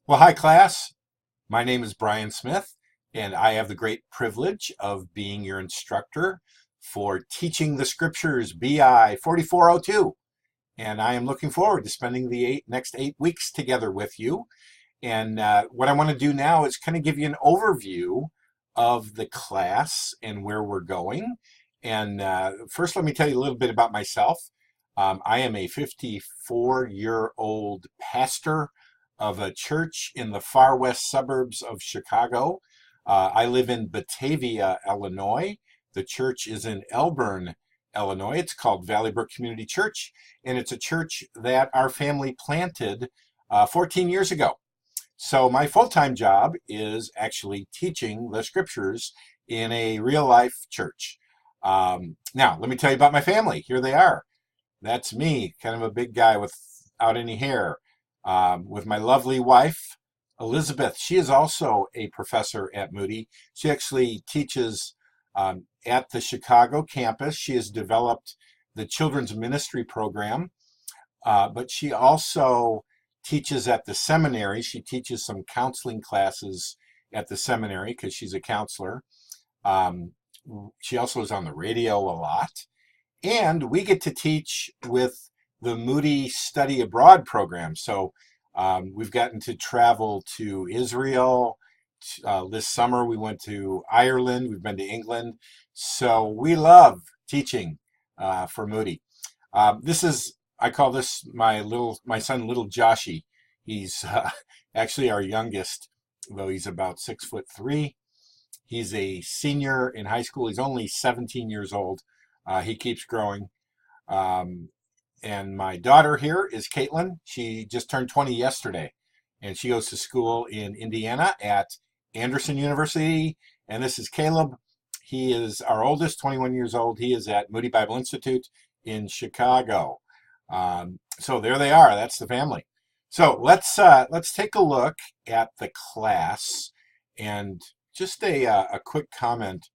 Well, hi, class. My name is Brian Smith, and I have the great privilege of being your instructor for Teaching the Scriptures BI 4402. And I am looking forward to spending the next 8 weeks together with you. And what I want to do now is kind of give you an overview of the class and where we're going. And first, let me tell you a little bit about myself. I am a 54-year-old pastor of a church in the far west suburbs of Chicago. I live in Batavia, Illinois. The church is in Elburn, Illinois. It's called Valley Brook Community Church, and it's a church that our family planted 14 years ago. So my full-time job is actually teaching the scriptures in a real-life church. Now, let me tell you about my family. Here they are. That's me, kind of a big guy without any hair, with my lovely wife, Elizabeth. She is also a professor at Moody. She actually teaches at the Chicago campus. She has developed the children's ministry program, but she also teaches at the seminary. She teaches some counseling classes at the seminary because she's a counselor. She also is on the radio a lot. And we get to teach with the Moody Study Abroad program. So we've gotten to travel to Israel. This summer we went to Ireland. We've been to England. So we love teaching for Moody. I call this my son, little Joshy. He's actually our youngest, though he's about 6'3". He's a senior in high school. He's only 17 years old. He keeps growing. And my daughter here is Caitlin. She just turned 20 yesterday, and she goes to school in Indiana at Anderson University. And this is Caleb. He is our oldest, 21 years old. He is at Moody Bible Institute in Chicago. So there they are. That's the family. So let's take a look at the class and just a quick comment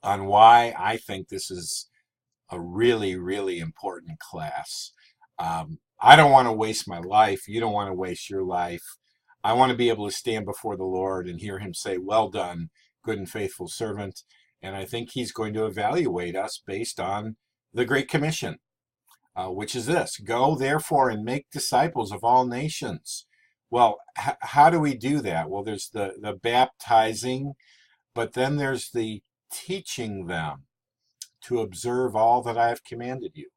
on why I think this is a really, really important class. I don't want to waste my life. You don't want to waste your life. I want to be able to stand before the Lord and hear him say, "Well done, good and faithful servant." And I think he's going to evaluate us based on the Great Commission, which is this: go therefore and make disciples of all nations. Well, how do we do that? Well, there's the baptizing, but then there's the teaching them to observe all that I have commanded you.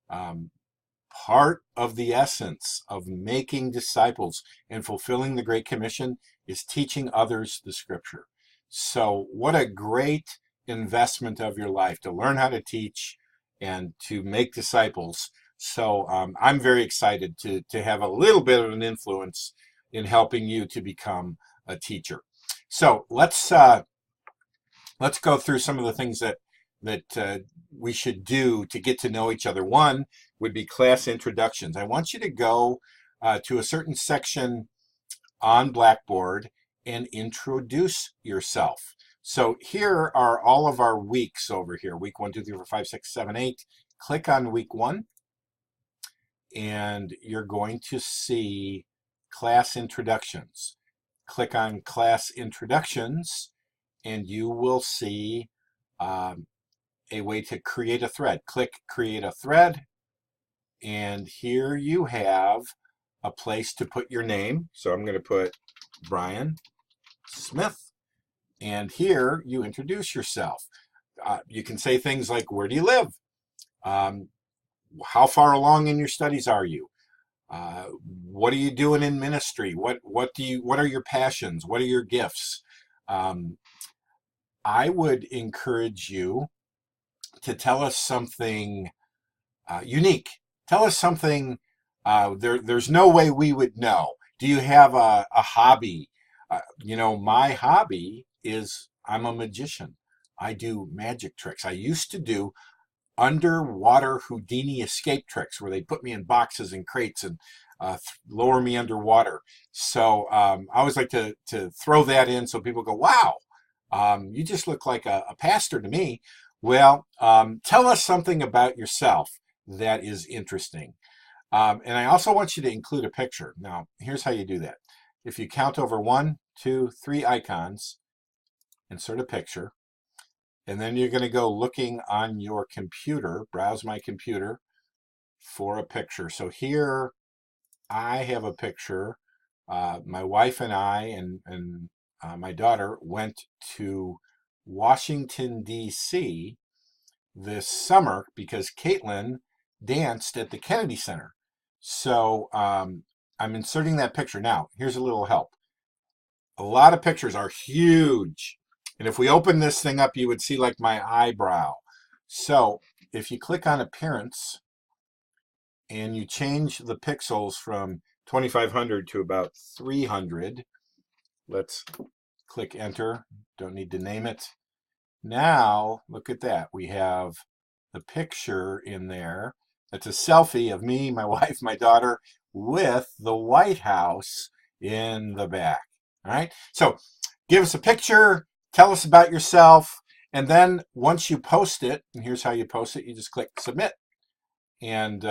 Part of the essence of making disciples and fulfilling the Great Commission is teaching others the Scripture. So what a great investment of your life to learn how to teach and to make disciples. So I'm very excited to have a little bit of an influence in helping you to become a teacher. So let's go through some of the things that we should do to get to know each other. One would be class introductions. I want you to go to a certain section on Blackboard and introduce yourself. So here are all of our weeks over here. Week 1, 2, 3, 4, 5, 6, 7, 8. Click on week 1, and you're going to see class introductions. Click on class introductions, and you will see a way to create a thread. Click create a thread, and here you have a place to put your name. So I'm going to put Brian Smith, and here you introduce yourself. You can say things like, where do you live? How far along in your studies are you? What are you doing in ministry? What are your passions? What are your gifts? I would encourage you to tell us something unique. Tell us something there's no way we would know. Do you have a hobby? My hobby is I'm a magician. I do magic tricks. I used to do underwater Houdini escape tricks where they put me in boxes and crates and lower me underwater. So I always like to throw that in so people go, wow, you just look like a pastor to me. Well, tell us something about yourself that is interesting. And I also want you to include a picture. Now, here's how you do that. If you count over 1, 2, 3 icons, insert a picture, and then you're going to go looking on your computer, browse my computer for a picture. So here I have a picture. My wife and I and my daughter went to Washington, D.C. this summer because Caitlin danced at the Kennedy Center. So I'm inserting that picture. Now, here's a little help. A lot of pictures are huge. And if we open this thing up, you would see like my eyebrow. So if you click on Appearance and you change the pixels from 2500 to about 300, let's click Enter. Don't need to name it. Now, look at that. We have the picture in there. That's a selfie of me, my wife, my daughter, with the White House in the back. All right. So give us a picture, tell us about yourself, and then once you post it, and here's how you post it, you just click Submit. And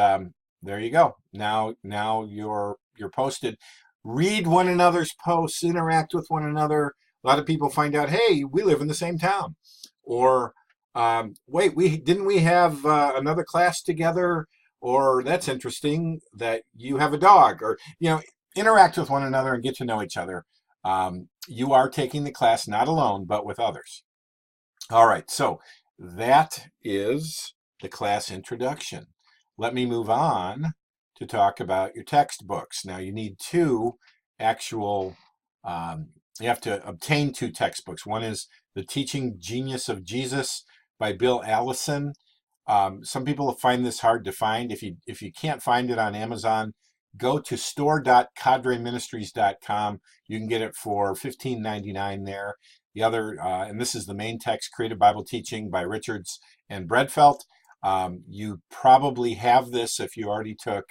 there you go. Now you're posted. Read one another's posts, interact with one another. A lot of people find out, hey, we live in the same town. Or wait, didn't we have another class together? Or that's interesting that you have a dog. Or interact with one another and get to know each other. You are taking the class not alone, but with others. All right, so that is the class introduction. Let me move on to talk about your textbooks. Now you need two actual, you have to obtain two textbooks. One is The Teaching Genius of Jesus by Bill Allison. Some people find this hard to find. If you can't find it on Amazon, go to store.cadreministries.com. You can get it for $15.99 there. The other, and this is the main text, Creative Bible Teaching by Richards and Bredfeld. You probably have this if you already took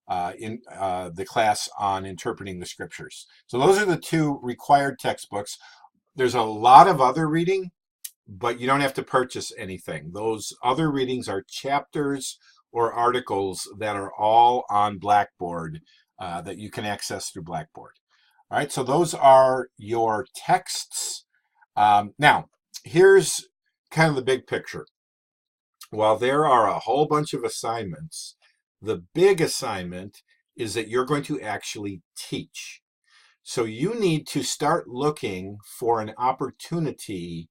the class on interpreting the scriptures. So those are the two required textbooks. There's a lot of other reading, but you don't have to purchase anything. Those other readings are chapters or articles that are all on Blackboard that you can access through Blackboard. All right, so those are your texts. Now, here's kind of the big picture. While there are a whole bunch of assignments, the big assignment is that you're going to actually teach. So you need to start looking for an opportunity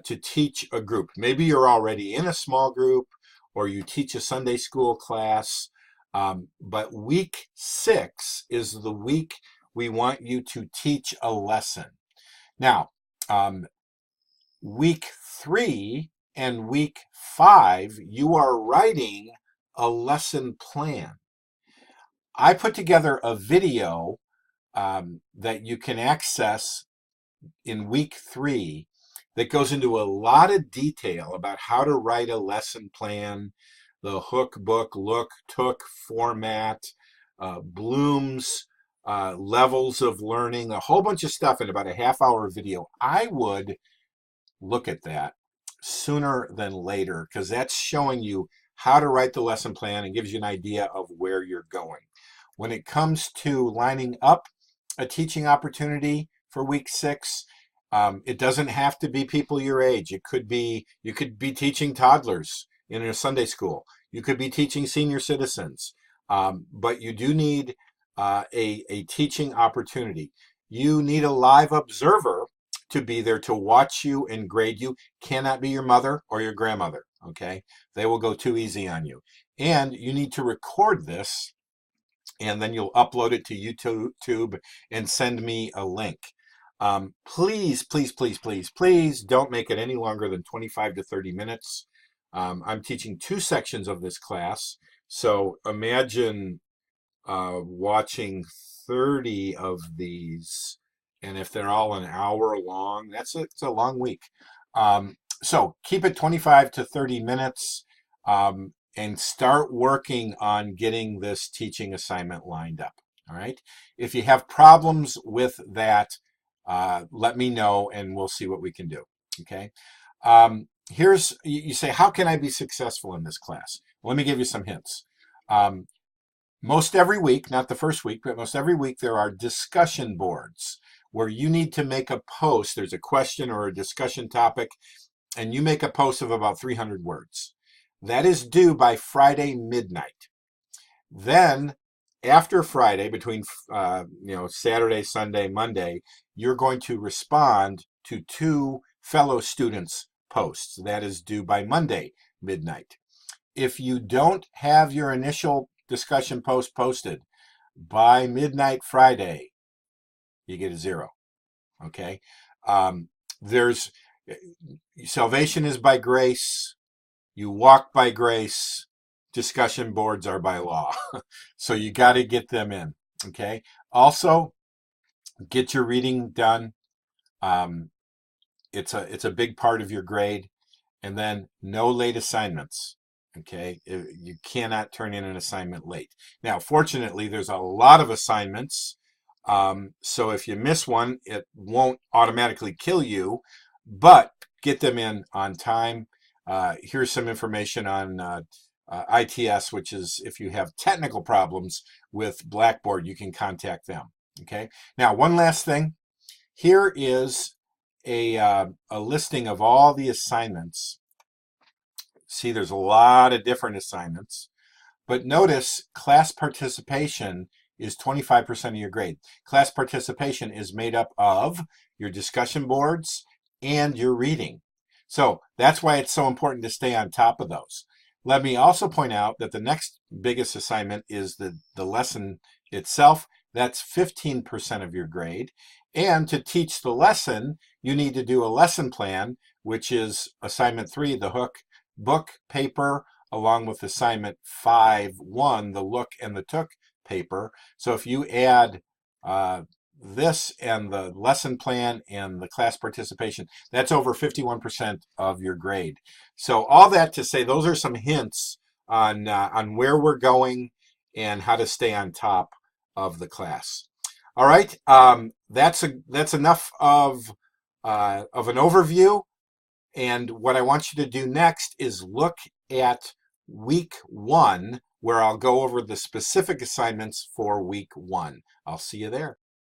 to teach a group. Maybe you're already in a small group or you teach a Sunday school class, but week 6 is the week we want you to teach a lesson. Now, week 3 and week 5, you are writing a lesson plan. I put together a video that you can access in week 3 that goes into a lot of detail about how to write a lesson plan, the hook, book, look, took format, Bloom's levels of learning, a whole bunch of stuff in about a half-hour video. I would look at that sooner than later because that's showing you how to write the lesson plan and gives you an idea of where you're going. When it comes to lining up a teaching opportunity for week 6, it doesn't have to be people your age. It could be, you could be teaching toddlers in a Sunday school. You could be teaching senior citizens, but you do need a teaching opportunity. You need a live observer to be there to watch you and grade you. Cannot be your mother or your grandmother, okay? They will go too easy on you. And you need to record this, and then you'll upload it to YouTube and send me a link. Please, please, please, please, please don't make it any longer than 25 to 30 minutes. I'm teaching 2 sections of this class, so imagine watching 30 of these, and if they're all an hour long, it's a long week. So keep it 25 to 30 minutes and start working on getting this teaching assignment lined up. All right. If you have problems with that, let me know and we'll see what we can do. Okay. You say, how can I be successful in this class? Well, let me give you some hints. Most every week, not the first week, but most every week, there are discussion boards where you need to make a post. There's a question or a discussion topic, and you make a post of about 300 words. That is due by Friday midnight. Then, after Friday, between Saturday, Sunday, Monday, you're going to respond to 2 fellow students' posts. That is due by Monday midnight. If you don't have your initial discussion post posted by midnight Friday, you get a 0. Okay. There's salvation is by grace. You walk by grace. Discussion boards are by law. So you got to get them in. Okay. Also, get your reading done. It's a big part of your grade. And then no late assignments. Okay. You cannot turn in an assignment late. Now, fortunately, there's a lot of assignments. So if you miss one, it won't automatically kill you, but get them in on time. Here's some information on ITS, which is if you have technical problems with Blackboard, you can contact them. Okay. Now, one last thing. Here is a listing of all the assignments. See, there's a lot of different assignments, but notice class participation is 25% of your grade. Class participation is made up of your discussion boards and your reading. So that's why it's so important to stay on top of those. Let me also point out that the next biggest assignment is the lesson itself. That's 15% of your grade. And to teach the lesson, you need to do a lesson plan, which is assignment 3, the hook, book, paper, along with assignment 5.1, the look and the took paper. So if you add this and the lesson plan and the class participation, that's over 51% of your grade. So all that to say, those are some hints on where we're going and how to stay on top of the class. All right, that's enough of an overview. And what I want you to do next is look at week 1, where I'll go over the specific assignments for week 1. I'll see you there.